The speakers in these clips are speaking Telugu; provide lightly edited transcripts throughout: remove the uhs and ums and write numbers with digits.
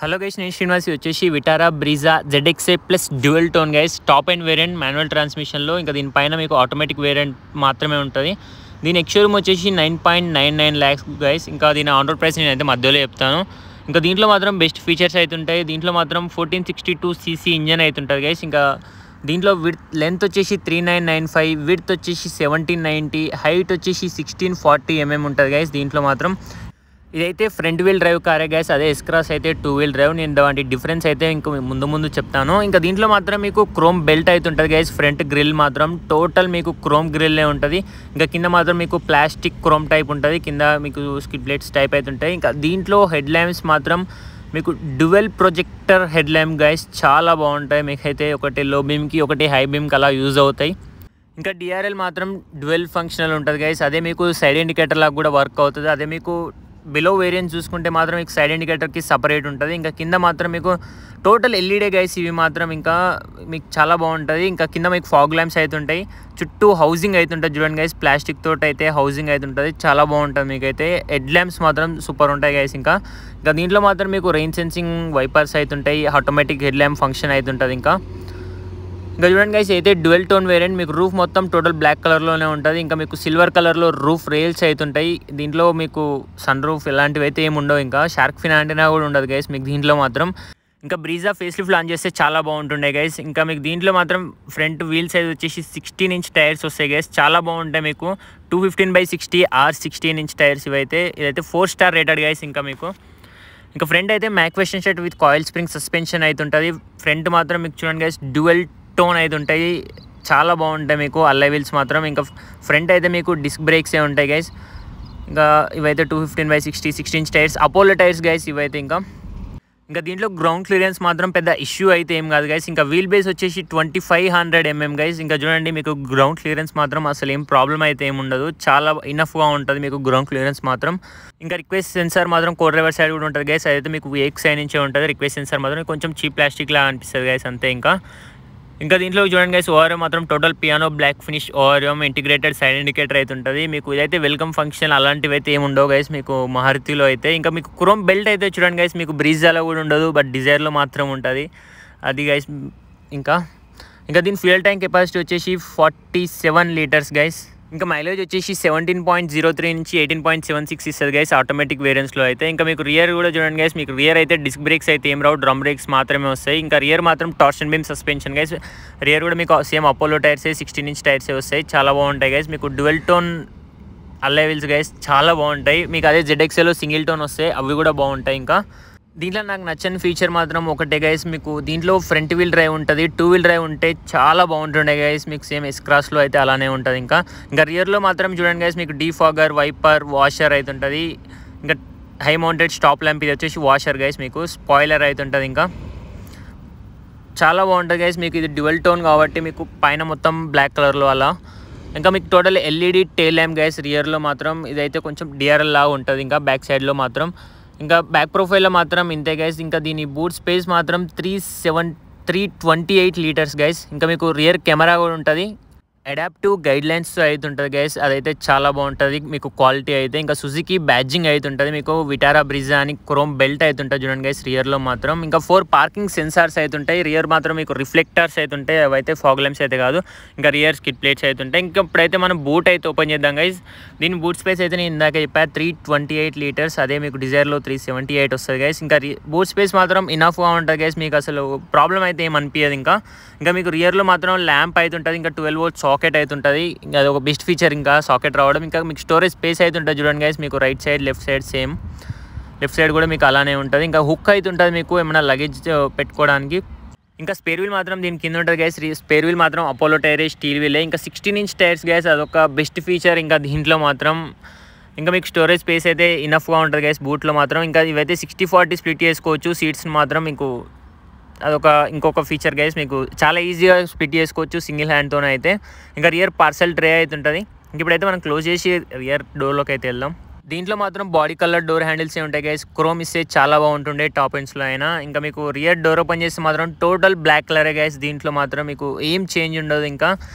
హలో గైస్, నేను శ్రీనివాస్. వచ్చేసి Vitara Brezza ZXA plus dual tone guys, top and variant manual ట్రాన్స్మిషన్లో. ఇంకా దీనిపైన మీకు ఆటోమేటిక్ వేరియంట్ మాత్రమే ఉంటుంది. దీని ఎక్స్షోరూమ్ వచ్చేసి 9.99 lakhs గైస్. ఇంకా దీని ఆన్ రోడ్ ప్రైస్ నేనైతే మధ్యలో చెప్తాను. ఇంకా దీంట్లో మాత్రం బెస్ట్ ఫీచర్స్ అయితే ఉంటాయి. దీంట్లో మాత్రం 1462cc ఇంజన్ అయితే ఉంటుంది గైస్. ఇంకా దీంట్లో లెంత్ వచ్చేసి 3995, విడ్త్ వచ్చేసి 1790, హైట్ వచ్చేసి 1640 mm ఉంటుంది గైస్. దీంట్లో మాత్రం ఇదైతే ఫ్రంట్ వీల్ డ్రైవ్ కారే గైస్. అదే ఎస్క్రాస్ అయితే 2 wheel డ్రైవ్. నేను దాని డిఫరెన్స్ అయితే ఇంకా ముందు చెప్తాను. ఇంకా దీంట్లో మాత్రం మీకు క్రోమ్ బెల్ట్ అయితే ఉంటుంది గైస్. ఫ్రంట్ గ్రిల్ మాత్రం టోటల్ మీకు క్రోమ్ గ్రిల్లే ఉంటుంది. ఇంకా కింద మాత్రం మీకు ప్లాస్టిక్ క్రోమ్ టైప్ ఉంటుంది. కింద మీకు స్కిడ్ ప్లేట్స్ టైప్ అయితే ఉంటాయి. ఇంకా దీంట్లో హెడ్ ల్యాంప్స్ మాత్రం మీకు dual projector head lamp guys, చాలా బాగుంటాయి. మీకైతే ఒకటి లో బీమ్కి ఒకటి హై బీమ్కి అలా యూజ్ అవుతాయి. ఇంకా DRL మాత్రం డ్యువెల్ ఫంక్షనల్ ఉంటుంది గైస్. అదే మీకు సైడ్ ఇండికేటర్ లాగా కూడా వర్క్ అవుతుంది. అదే మీకు బిలో వేరియంట్ చూసుకుంటే మాత్రం మీకు సైడ్ ఇండికేటర్కి సపరేట్ ఉంటుంది. ఇంకా కింద మాత్రం మీకు టోటల్ LED గైస్. ఇవి మాత్రం ఇంకా మీకు చాలా బాగుంటుంది. ఇంకా కింద మీకు ఫాగ్ ల్యాంప్స్ అయితే ఉంటాయి. చుట్టూ హౌసింగ్ అయితే ఉంటుంది చూడండి గైస్. ప్లాస్టిక్ తోటి అయితే హౌసింగ్ అయితే ఉంటుంది. చాలా బాగుంటుంది. మీకైతే హెడ్ ల్యాంప్స్ మాత్రం సూపర్ ఉంటాయి గైస్. ఇంకా దీంట్లో మాత్రం మీకు రెయిన్ సెన్సింగ్ వైపర్స్ అయితే ఉంటాయి. ఆటోమేటిక్ హెడ్ ల్యాంప్ ఫంక్షన్ అయితే ఉంటుంది. ఇంకా చూడండి గైస్, అయితే డ్యూయల్ టోన్ వేరియంట్. మీకు రూఫ్ మొత్తం టోటల్ బ్లాక్ కలర్లోనే ఉంటుంది. ఇంకా మీకు సిల్వర్ కలర్లో రూఫ్ రైల్స్ అయితే ఉంటాయి. దీంట్లో మీకు సన్ రూఫ్ ఇలాంటివి అయితే ఏమి ఉండవు. ఇంకా షార్క్ ఫిన్ యాంటెనా కూడా ఉండదు గైస్ మీకు దీంట్లో మాత్రం. ఇంకా బ్రీజా ఫేస్ లిఫ్ట్ లాంచ్ చేస్తే చాలా బాగుంటుండే గైస్. ఇంకా మీకు దీంట్లో మాత్రం ఫ్రంట్ వీల్ సైజ్ వచ్చేసి 16-inch టైర్స్ వస్తాయి గైస్. చాలా బాగుంటాయి. మీకు 215/60 R16-inch టైర్స్ ఇవైతే. ఇదైతే 4 star రేటెడ్ గైస్. ఇంకా ఫ్రంట్ అయితే McPherson set with coil spring suspension అయితే ఉంటుంది. ఫ్రంట్ మాత్రం మీకు చూడండి గైస్, డ్యూయల్ టోన్ అయితే ఉంటాయి. చాలా బాగుంటాయి మీకు అల్లై వీల్స్ మాత్రం. ఇంకా ఫ్రంట్ అయితే మీకు డిస్క్ బ్రేక్సే ఉంటాయి గైస్. ఇంకా ఇవైతే 215/60 16-inch tyres, Apollo tyres guys ఇవైతే. ఇంకా దీంట్లో గ్రౌండ్ క్లియరెన్స్ మాత్రం పెద్ద ఇష్యూ అయితే ఏం కాదు గైస్. ఇంకా వీల్ బేస్ వచ్చేసి 2500 mm గైస్. ఇంకా చూడండి, మీకు గ్రౌండ్ క్లియరెన్స్ మాత్రం అసలు ఏం ప్రాబ్లం అయితే ఏమి ఉండదు. చాలా ఇనఫ్గా ఉంటుంది మీకు గ్రౌండ్ క్లియరెన్స్ మాత్రం. ఇంకా రిక్వెస్ట్ సెన్సార్ మాత్రం కో డ్రైవర్ సైడ్ కూడా ఉంటుంది గైస్. అదైతే మీకు ఏక్ సైడ్ నుంచే ఉంటుంది. రిక్వెస్ట్ సెన్సార్ మాత్రం కొంచెం చీప్ ప్లాస్టిక్ లాగా అనిపిస్తుంది గైస్, అంతే. ఇంకా దీంట్లో చూడండి గైస్, ఓఆర్ఎం మాత్రం total piano black finish ORM, integrated side indicator అయితే ఉంటుంది. మీకు ఇదైతే వెల్కమ్ ఫంక్షన్ అలాంటివి అయితే ఏమి ఉండవు గైస్ మీకు మారుతిలో అయితే. ఇంకా మీకు క్రోమ్ బెల్ట్ అయితే చూడండి గైస్, మీకు బ్రీజాలో కూడా ఉండదు, బట్ డిజైర్లో మాత్రం ఉంటుంది అది గైస్. ఇంకా దీని ఫ్యూయల్ ట్యాంక్ కెపాసిటీ వచ్చేసి 47 liters గైస్. ఇంకా మైలేజ్ వచ్చేసి 17.03 నుంచి 18.76 ఇస్తుంది గైస్ ఆటోమేటిక్ వేరియంట్స్లో అయితే. ఇంకా మీకు రియర్ కూడా చూడండి గైస్, మీకు రియర్ అయితే డిస్క్ బ్రేక్స్ అయితే ఏం రావు, డ్రమ్ బ్రేక్స్ మాత్రమే వస్తాయి. ఇంకా రియర్ మాత్రం torsion beam suspension guys. Rear కూడా మీకు సేమ్ అపోలో టైర్సే 16-inch టైర్సే వస్తాయి. చాలా బాగుంటాయి గైస్. మీకు dual tone allied wheels guys, చాలా బాగుంటాయి. మీకు అదే ZXAలో సింగిల్ టోన్ వస్తాయి, అవి కూడా బాగుంటాయి. ఇంకా దీంట్లో నాకు నచ్చని ఫీచర్ మాత్రం ఒకటే గైస్, మీకు దీంట్లో ఫ్రంట్ వీల్ డ్రైవ్ ఉంటుంది. 2 wheel డ్రైవ్ ఉంటే చాలా బాగుంటుండే గైస్. మీకు సేమ్ ఎస్క్రాస్లో అయితే అలానే ఉంటుంది. ఇంకా రియర్లో మాత్రం చూడండి గైస్, మీకు డీఫాగర్, వైపర్, వాషర్ అయితే ఉంటుంది. ఇంకా హై మౌంటెడ్ స్టాప్ ల్యాంప్, ఇది వచ్చేసి వాషర్ గైస్. మీకు స్పాయిలర్ అయితే ఉంటుంది. ఇంకా చాలా బాగుంటుంది గైస్. మీకు ఇది డ్యువెల్ టోన్ కాబట్టి మీకు పైన మొత్తం బ్లాక్ కలర్లో అలా. ఇంకా మీకు total LED tail lamp guys రివర్లో మాత్రం. ఇదైతే కొంచెం DRL లాగా ఉంటుంది. ఇంకా బ్యాక్ సైడ్లో మాత్రం. ఇంకా బ్యాక్ ప్రొఫైల్లో మాత్రం ఇంతే గైస్. ఇంకా దీని బూట్ స్పేస్ మాత్రం 328 liters గైస్. ఇంకా మీకు రియర్ కెమెరా కూడా ఉంటుంది. అడాప్టివ్ గైడ్లైన్స్ అయితే ఉంటుంది గైస్. అదైతే చాలా బాగుంటుంది మీకు క్వాలిటీ అయితే. ఇంకా సుజుకి బ్యాడ్జింగ్ అయితే ఉంటుంది. మీకు విటారా బ్రీజా అని క్రోమ్ బెల్ట్ అయితే ఉంటుంది చూడండి గైస్ రియర్లో మాత్రం. ఇంకా 4 పార్కింగ్ సెన్సార్స్ అయితే ఉంటాయి. రియర్ మాత్రం మీకు రిఫ్లెక్టర్స్ అయితే ఉంటాయి, అవైతే ఫాగ్ ల్యాంప్స్ అయితే కాదు. ఇంకా రియర్ స్కిడ్ ప్లేట్స్ అయితే ఉంటాయి. ఇంకా ఇప్పుడైతే మనం బూట్ అయితే ఓపెన్ చేద్దాం గైస్. దీని బూట్ స్పేస్ అయితే నేను ఇందాక చెప్పా 328 liters. అదే మీకు డిజైర్లో 378 వస్తుంది గైస్. ఇంకా బూట్ స్పేస్ మాత్రం ఇనఫ్గా ఉంటుంది గైస్. మీకు అసలు ప్రాబ్లం అయితే ఏం అనిపించదు. ఇంకా మీకు రియర్లో మాత్రం ల్యాంప్ అయితే ఉంటుంది. ఇంకా 12 volt సాకెట్ అయితే ఉంటుంది. ఇంకా అది ఒక బెస్ట్ ఫీచర్, ఇంకా సాకెట్ రావడం. ఇంకా మీకు స్టోరేజ్ స్పేస్ అయితే ఉంటుంది చూడండి గైస్. మీకు right side, left side same. Left side కూడా మీకు అలానే ఉంటుంది. ఇంకా హుక్ అయితే ఉంటుంది మీకు ఏమైనా లగేజ్ పెట్టుకోవడానికి. ఇంకా స్పేర్ వీల్ మాత్రం దీని కింద ఉంటుంది గైస్. స్పేర్ వీల్ మాత్రం అపోలో టైర్, స్టీల్ వీలే. ఇంకా 16-inch టైర్స్ గైస్, అదొక బెస్ట్ ఫీచర్. ఇంకా దీంట్లో మాత్రం ఇంకా మీకు స్టోరేజ్ స్పేస్ అయితే ఇనఫ్గా ఉంటుంది గైస్ బూట్లో మాత్రం. ఇంకా ఇవైతే 60-40 స్ప్లిట్ చేసుకోవచ్చు సీట్స్ని మాత్రం. మీకు ఇంకొక ఫీచర్ గైస్, మీకు చాలా ఈజీగా స్ప్లిట్ చేసుకోవచ్చు సింగిల్ హ్యాండ్తోనే అయితే. ఇంకా రియర్ పార్సల్ ట్రే అయితే ఉంటుంది. ఇప్పుడైతే మనం క్లోజ్ చేసి రియర్ డోర్లోకి అయితే వెళ్దాం. దీంట్లో మాత్రం బాడీ కలర్ డోర్ హ్యాండిల్స్ ఉంటాయి గైస్. క్రోమ్ ఇస్తే చాలా బాగుంటుండే టాప్ ఎండ్స్లో అయినా. ఇంకా మీకు రియర్ డోర్ ఓపెన్ చేస్తే మాత్రం టోటల్ బ్లాక్ కలరే గైస్. దీంట్లో మాత్రం మీకు ఏం చేంజ్ ఉండదు. ఇంకా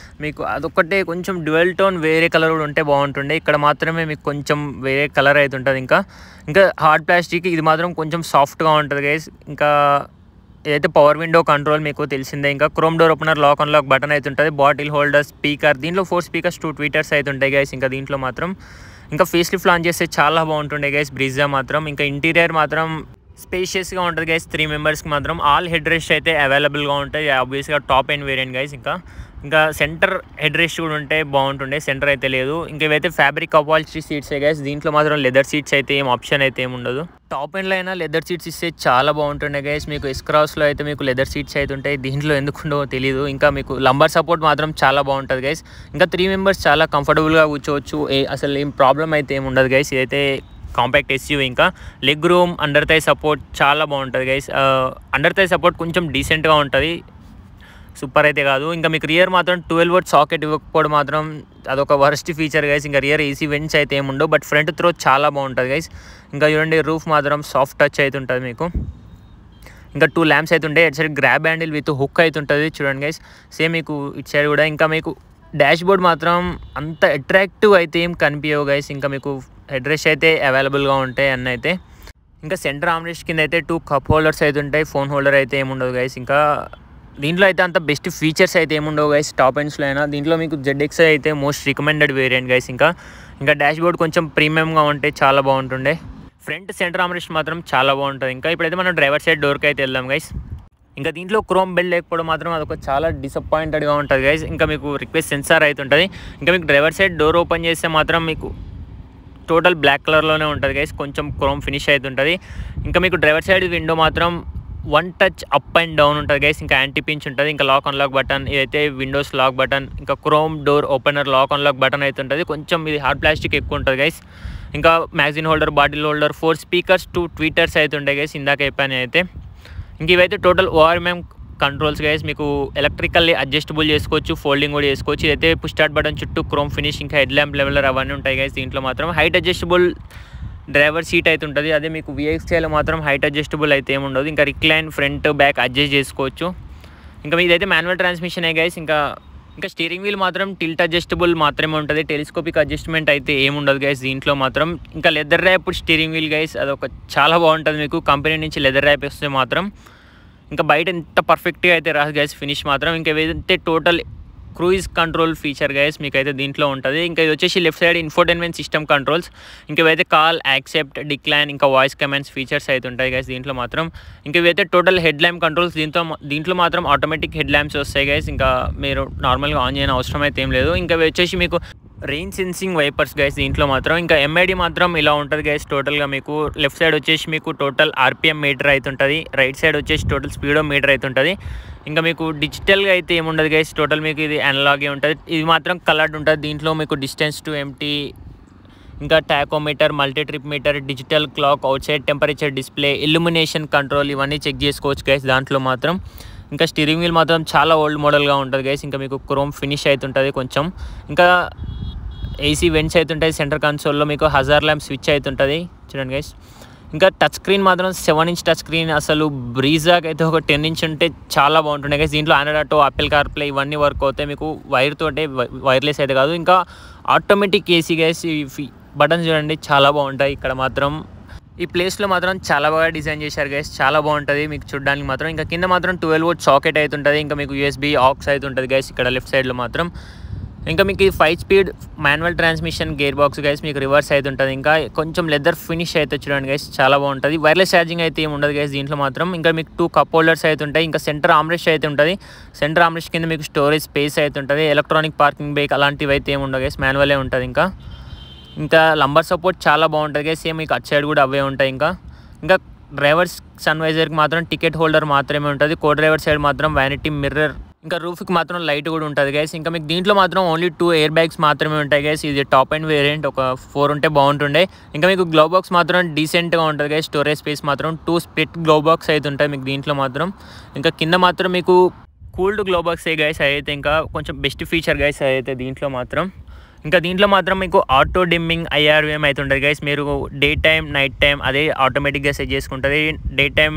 మీకు అదొక్కటే కొంచెం డ్యూయల్ టోన్ వేరే కలర్ కూడా ఉంటే బాగుంటుండే. ఇక్కడ మాత్రమే మీకు కొంచెం వేరే కలర్ అయితే ఉంటుంది. ఇంకా హార్డ్ ప్లాస్టిక్ ఇది మాత్రం కొంచెం సాఫ్ట్గా ఉంటుంది గైస్. ఇంకా ఇదైతే పవర్ విండో కంట్రోల్ మీకు తెలిసిందే. ఇంకా chrome door opener, lock and lock button అయితే ఉంటుంది. బాటిల్ హోల్డర్, స్పీకర్, దీంట్లో 4 స్పీకర్స్ 2 ట్వీటర్స్ అయితే ఉంటాయి గైస్. ఇంకా దీంట్లో మాత్రం ఇంకా ఫేస్ లిఫ్ట్ లాంచ్ చేస్తే చాలా బాగుంటుండే గైస్ బ్రీజా మాత్రం. ఇంకా ఇంటీరియర్ మాత్రం స్పేషియస్గా ఉంటుంది గైస్. 3 మెంబర్స్కి మాత్రం ఆల్ హెడ్ రెస్ట్ అయితే అవైలబుల్గా ఉంటాయి. ఆబ్వియస్గా టాప్ అండ్ వేరియంట్ గైస్. ఇంకా సెంటర్ హెడ్ రెస్ట్ కూడా ఉంటే బాగుంటుండే, సెంటర్ అయితే లేదు. ఇంకా ఇవైతే ఫ్యాబ్రిక్ అపాల్స్ట్రీ సీట్స్ గైస్. దీంట్లో మాత్రం లెదర్ సీట్స్ అయితే ఏం ఆప్షన్ అయితే ఏమి ఉండదు. టాప్ ఎండ్లో అయినా లెదర్ సీట్స్ ఇస్తే చాలా బాగుంటుండే గైస్. మీకు ఎస్క్రాస్లో అయితే మీకు లెదర్ సీట్స్ అయితే ఉంటాయి, దీంట్లో ఎందుకుండో తెలియదు. ఇంకా మీకు లంబర్ సపోర్ట్ మాత్రం చాలా బాగుంటుంది గైస్. ఇంకా 3 మెంబర్స్ చాలా కంఫర్టబుల్గా కూర్చోవచ్చు, అసలు ఏం ప్రాబ్లం అయితే ఏమి ఉండదు గైస్. ఇదైతే కాంపాక్ట్ ఎస్యూవీ. ఇంకా leg room, under thigh support చాలా బాగుంటుంది గైస్. అండర్ థై సపోర్ట్ కొంచెం డీసెంట్గా ఉంటుంది, సూపర్ అయితే కాదు. ఇంకా మీకు రియర్ మాత్రం 12 వోల్ట్ సాకెట్ ఇవ్వకపోవడం మాత్రం అదొక వరస్ట్ ఫీచర్ గైస్. ఇంకా రియర్ ఏసీ వెంట్స్ అయితే ఏముండవు, బట్ ఫ్రంట్ త్రో చాలా బాగుంటుంది గైస్. ఇంకా చూడండి రూఫ్ మాత్రం సాఫ్ట్ టచ్ అయితే ఉంటుంది మీకు. ఇంకా 2 ల్యాంప్స్ అయితే ఉంటాయి. ఇటు side grab handle with hook అయితే ఉంటుంది చూడండి గైస్. సేమ్ మీకు ఇటు సైడ్ కూడా. ఇంకా మీకు డాష్ బోర్డ్ మాత్రం అంత అట్రాక్టివ్ అయితే ఏం కనిపించవు గైస్. ఇంకా మీకు హెడ్ రెస్ట్ అయితే అవైలబుల్గా ఉంటాయి అన్నీ అయితే. ఇంకా సెంటర్ ఆమ్రెస్ట్ కింద అయితే 2 కప్ హోల్డర్స్ అయితే ఉంటాయి, ఫోన్ హోల్డర్ అయితే ఏముండదు గైస్. ఇంకా దీంట్లో అయితే అంత బెస్ట్ ఫీచర్స్ అయితే ఏముండవు గైస్ టాప్ ఎండ్స్లో అయినా. దీంట్లో మీకు ZX అయితే మోస్ట్ రికమెండెడ్ వేరియంట్ గైస్. ఇంకా డాష్ బోర్డ్ కొంచెం ప్రీమియంగా ఉంటే చాలా బాగుంటుండే. ఫ్రంట్ సెంటర్ ఆమ్రెస్ట్ మాత్రం చాలా బాగుంటుంది. ఇంకా ఇప్పుడైతే మనం డ్రైవర్ సైడ్ డోర్కి అయితే వెళ్దాం గైస్. ఇంకా దీంట్లో క్రోమ్ బెల్ లేకపోవడం మాత్రం అదొక చాలా డిసప్పాయింటెడ్గా ఉంటుంది గైస్. ఇంకా మీకు రిక్వెస్ట్ సెన్సార్ అయితే ఉంటుంది. ఇంకా మీకు డ్రైవర్ సైడ్ డోర్ ఓపెన్ చేస్తే మాత్రం మీకు టోటల్ బ్లాక్ కలర్లోనే ఉంటుంది గైస్, కొంచెం క్రోమ్ ఫినిష్ అయితే ఉంటుంది. ఇంకా మీకు డ్రైవర్ సైడ్ విండో మాత్రం 1 టచ్ అప్ అండ్ డౌన్ ఉంటుంది గైస్. ఇంకా యాంటీ పించ్ ఉంటుంది. ఇంకా లాక్ అన్ లాక్ బటన్, ఇదైతే విండోస్ లాక్ బటన్. ఇంకా క్రోమ్ డోర్ ఓపెనర్, లాక్ అన్ లాక్ బటన్ అయితే ఉంటుంది. కొంచెం ఇది హార్డ్ ప్లాస్టిక్ ఎక్కువ ఉంటుంది గైస్. ఇంకా magazine holder, bottle holder, 4 speakers 2 tweeters అయితే ఉంటాయి గైస్ ఇందాక చెప్పాను అయితే. ఇంక ఇవైతే టోటల్ ORMM కంట్రోల్స్ గైస్. మీకు ఎలక్ట్రికల్లీ అడ్జస్టబుల్ చేసుకోవచ్చు, ఫోల్డింగ్ కూడా చేసుకోవచ్చు. ఇదైతే పుష్ స్టార్ట్ బటన్ చుట్టూ క్రోమ్ ఫినిష్, ఇంకా హెడ్ ల్యాంప్ లెవెలర్ అవన్నీ ఉంటాయి గైస్. దీంట్లో మాత్రం హైట్ అడ్జస్టబుల్ డ్రైవర్ సీట్ అయితే ఉంటుంది. అదే మీకు VXIలో మాత్రం హైట్ అడ్జస్టబుల్ అయితే ఏముండదు. ఇంకా రిక్లైన్ ఫ్రంట్ బ్యాక్ అడ్జస్ట్ చేసుకోవచ్చు. ఇంకా ఇదైతే మాన్యువల్ ట్రాన్స్మిషనే గైస్. ఇంకా స్టీరింగ్ వీల్ మాత్రం టిల్ట్ అడ్జస్టబుల్ మాత్రమే ఉంటుంది, టెలిస్కోపిక్ అడ్జస్ట్మెంట్ అయితే ఏముండదు గైస్ దీంట్లో మాత్రం. ఇంకా leather wrap steering wheel guys, అదొక చాలా బాగుంటుంది మీకు కంపెనీ నుంచి లెదర్ ర్యాప్ వస్తే మాత్రం. ఇంకా బయట ఎంత పర్ఫెక్ట్గా అయితే రాదు గైస్ ఫినిష్ మాత్రం. ఇంకా ఏదైతే total cruise control feature guys మీకైతే దీంట్లో ఉంటుంది. ఇంకా ఇది వచ్చేసి left side infotainment system controls. ఇంకా ఇవైతే కాల్, యాక్సెప్ట్, డిక్లైన్, ఇంకా వాయిస్ కమాండ్స్ ఫీచర్స్ అయితే ఉంటాయి గైస్ దీంట్లో మాత్రం. ఇంకా ఇవైతే టోటల్ హెడ్ ల్యాంప్ కంట్రోల్స్. దీంట్లో మాత్రం ఆటోమేటిక్ హెడ్ ల్యాంప్స్ వస్తాయి గైస్. ఇంకా మీరు నార్మల్గా ఆన్ చేయని అవసరం అయితే ఏం లేదు. ఇంకా ఇవి వచ్చేసి మీకు రెయిన్ సెన్సింగ్ వైపర్స్ గైస్ దీంట్లో మాత్రం. ఇంకా MID మాత్రం ఇలా ఉంటుంది గైస్ టోటల్గా మీకు. లెఫ్ట్ సైడ్ వచ్చేసి మీకు టోటల్ RPM మీటర్ అయితే ఉంటుంది, రైట్ సైడ్ వచ్చేసి టోటల్ స్పీడో మీటర్ అయితే ఉంటుంది. ఇంకా మీకు డిజిటల్గా అయితే ఏముండదు గైస్, టోటల్ మీకు ఇది అనలాగే ఉంటుంది. ఇది మాత్రం కలర్డ్ ఉంటుంది. దీంట్లో మీకు డిస్టెన్స్ టు ఎంటీ, ఇంకా tachometer, multi trip meter, digital clock, out side temperature display, illumination control ఇవన్నీ చెక్ చేసుకోవచ్చు గైస్ దాంట్లో మాత్రం. ఇంకా స్టీరింగ్ వీల్ మాత్రం చాలా ఓల్డ్ మోడల్గా ఉంటుంది గైస్. ఇంకా మీకు క్రోమ్ ఫినిష్ అయితే ఉంటుంది కొంచెం. ఇంకా AC వెంట్స్ అయితే ఉంటాయి. సెంటర్ కన్సోల్లో మీకు హజార్ ల్యాంప్ స్విచ్ అయితే ఉంటుంది చూడండి గైస్. ఇంకా టచ్ స్క్రీన్ మాత్రం 7 ఇంచ్ టచ్ స్క్రీన్. అసలు బ్రీజాకి అయితే ఒక 10 ఇంచ్ ఉంటే చాలా బాగుంటుండే గైస్. దీంట్లో ఆండ్రాయిడ్ ఆటో, యాపిల్ కార్ప్లే ఇవన్నీ వర్క్ అవుతాయి మీకు వైర్ తోటే, వైర్లెస్ అయితే కాదు. ఇంకా ఆటోమేటిక్ AC గైస్. ఈ బటన్స్ చూడండి చాలా బాగుంటాయి. ఇక్కడ మాత్రం ఈ ప్లేస్లో మాత్రం చాలా బాగా డిజైన్ చేశారు గైస్, చాలా బాగుంటుంది మీకు చూడడానికి మాత్రం. ఇంకా కింద మాత్రం 12 వోల్ట్ సాకెట్ అయితే ఉంటుంది. ఇంకా మీకు USB ఆక్స్ అయితే ఉంటుంది గైస్ ఇక్కడ లెఫ్ట్ సైడ్లో మాత్రం. ఇంకా మీకు ఈ 5 speed manual transmission gear box guys, మీకు రివర్స్ అయితే ఉంటుంది. ఇంకా కొంచెం లెదర్ ఫినిష్ అయితే చూడండి గైస్ చాలా బాగుంటుంది. వైర్లెస్ ఛార్జింగ్ అయితే ఏమి ఉండదు గైస్ దీంట్లో మాత్రం. ఇంకా మీకు 2 కప్ హోల్డర్స్ అయితే ఉంటాయి. ఇంకా సెంటర్ ఆమ్రెస్ట్ అయితే ఉంటుంది. సెంటర్ ఆమ్రెస్ట్ కింద మీకు స్టోరేజ్ స్పేస్ అయితే ఉంటుంది. ఎలక్ట్రానిక్ పార్కింగ్ బ్రేక్ అలాంటివి అయితే ఏమి ఉండవు గైస్, మాన్యువలే ఉంటుంది. ఇంకా లంబర్ సపోర్ట్ చాలా బాగుంటుంది గైస్. సేమ్ మీకు అటు సైడ్ కూడా అవే ఉంటాయి. ఇంకా డ్రైవర్స్ సన్వైజర్కి మాత్రం టికెట్ హోల్డర్ మాత్రమే ఉంటుంది. కో డ్రైవర్ సైడ్ మాత్రం వ్యానిటీ మిర్రర్, ఇంకా రూఫ్కి మాత్రం లైట్ కూడా ఉంటుంది గైస్. ఇంకా మీకు దీంట్లో మాత్రం ఓన్లీ 2 ఎయిర్ బ్యాగ్స్ మాత్రమే ఉంటాయి గైస్. ఇది టాప్ అండ్ వేరియంట్, ఒక 4 ఉంటే బాగుంటుండే. ఇంకా మీకు గ్లో బాక్స్ మాత్రం డీసెంట్గా ఉంటుంది గైస్. స్టోరేజ్ స్పేస్ మాత్రం 2 స్ప్లిట్ గ్లో బాక్స్ అయితే ఉంటాయి మీకు దీంట్లో మాత్రం. ఇంకా కింద మాత్రం మీకు కూల్డ్ గ్లో బాక్స్ గైస్ అయితే ఇంకా కొంచెం బెస్ట్ ఫీచర్ గైస్ అయితే దీంట్లో మాత్రం. ఇంకా దీంట్లో మాత్రం మీకు ఆటో డిమ్మింగ్ IRVM అయితే ఉంటుంది గైస్. మీరు డే టైం నైట్ టైం అదే ఆటోమేటిక్గా సెట్ చేసుకుంటుంది. డే టైం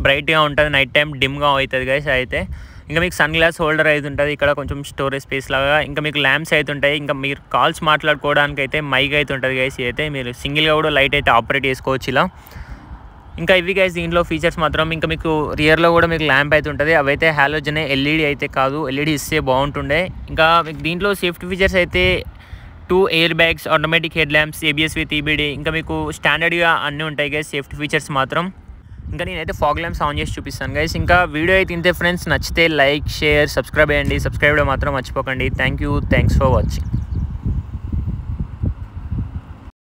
బ్రైట్గా ఉంటుంది, నైట్ టైం డిమ్గా అవుతుంది గైస్. అయితే ఇంకా మీకు సన్ గ్లాస్ హోల్డర్ అయితే ఉంటుంది, ఇక్కడ కొంచెం స్టోరేజ్ స్పేస్ లాగా. ఇంకా మీకు ల్యాంప్స్ అయితే ఉంటాయి. ఇంకా మీరు కాల్స్ మాట్లాడుకోవడానికి అయితే మైక్ అయితే ఉంటుంది గైస్. అయితే మీరు సింగిల్గా కూడా లైట్ అయితే ఆపరేట్ చేసుకోవచ్చు ఇలా. ఇంకా ఇవి గైస్ దీంట్లో ఫీచర్స్ మాత్రం. ఇంకా మీకు రియర్లో కూడా మీకు ల్యాంప్ అయితే ఉంటుంది, అవైతే హాలోజన్ LED అయితే కాదు, LED ఇస్తే బాగుంటుండే. ఇంకా మీకు దీంట్లో సేఫ్టీ ఫీచర్స్ అయితే 2 air bags, automatic head lamps, ABS with EBD. ఇంకా మీకు స్టాండర్డ్గా అన్నీ ఉంటాయి గైస్ సేఫ్టీ ఫీచర్స్ మాత్రం. ఇంకా నేనైతే ఫాగ్ ల్యాంప్స్ ఆన్ చేసి చూపిస్తాను గైస్. ఇంకా వీడియో అయితే ఇంతే ఫ్రెండ్స్, నచ్చితే లైక్ షేర్ సబ్స్క్రైబ్ చేయండి. సబ్స్క్రైబ్ మాత్రం మర్చిపోకండి. Thanks for watching.